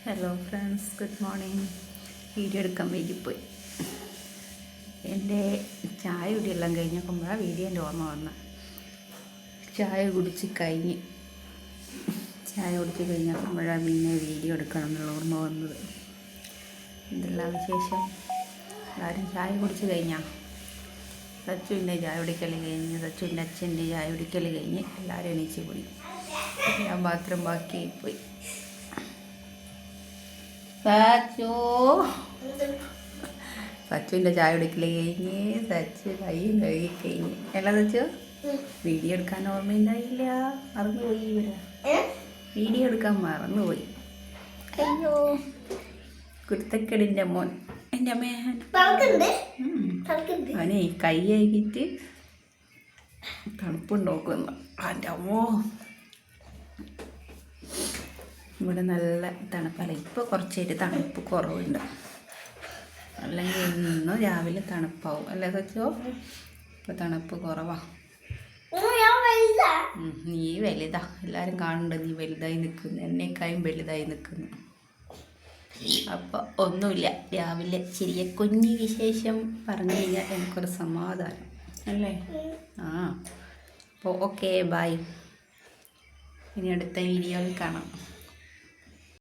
Hello friends, good morning. Video എടുക്കാൻ വേണ്ടിപ്പോയി. എൻ്റെ ചായ കുടിയെല്ലാം കഴിഞ്ഞപ്പോഴാണ് വീഡിയോൻ്റെ ഓർമ്മ വന്നത്. ചായ കുടിച്ച് കഴിഞ്ഞപ്പോഴാണ് പിന്നെ വീഡിയോ എടുക്കണം എന്നുള്ള ഓർമ്മ വന്നത്. എന്തെല്ലാം വിശേഷം? എല്ലാവരും ചായ കുടിച്ച് കഴിഞ്ഞാൽ സച്ചുവിൻ്റെ ചായ കുടിക്കൽ കഴിഞ്ഞ്, സച്ചുവിൻ്റെ അച്ഛൻ്റെ ചായ കുടിക്കൽ കഴിഞ്ഞ് എല്ലാവരും എണീച്ച് പോയി. ഞാൻ മാത്രം ബാക്കിയായിപ്പോയി. സച്ചുവിൻ്റെ ചായ കുടിക്കൽ കഴിഞ്ഞ് സച്ചു കൈയും കഴുകി കഴിഞ്ഞ്. അല്ല സച്ചു, വീഡിയോ എടുക്കാൻ ഓർമ്മയുണ്ടായില്ല, മറന്നുപോയി. വീഡിയോ എടുക്കാൻ മറന്നുപോയി. അയ്യോ, കുരുത്തക്കേടിൻ്റെ മോൻ, എൻ്റെ മേഹൻ. അവനെ കൈ കഴുകിയിട്ട് തണുപ്പ് നോക്കുന്നു. എൻ്റെ അമ്മോ, ഇവിടെ നല്ല തണുപ്പല്ല. ഇപ്പോൾ കുറച്ചായിട്ട് തണുപ്പ് കുറവുണ്ട്. അല്ലെങ്കിൽ ഇന്ന് രാവിലെ തണുപ്പാവും അല്ലേ സച്ചോ? ഇപ്പോൾ തണുപ്പ് കുറവാണ്. നീ വലുതാ, എല്ലാവരും കാണുന്നുണ്ട്. നീ വലുതായി നിൽക്കുന്നു, എന്നേക്കായും വലുതായി നിൽക്കുന്നു. അപ്പോൾ ഒന്നുമില്ല, രാവിലെ ചെറിയ കുഞ്ഞി വിശേഷം പറഞ്ഞു കഴിഞ്ഞാൽ എനിക്കൊരു സമാധാനം അല്ലേ? അപ്പോൾ ഓക്കെ, ബൈ. ഇനി അടുത്ത വീഡിയോയിൽ കാണാം.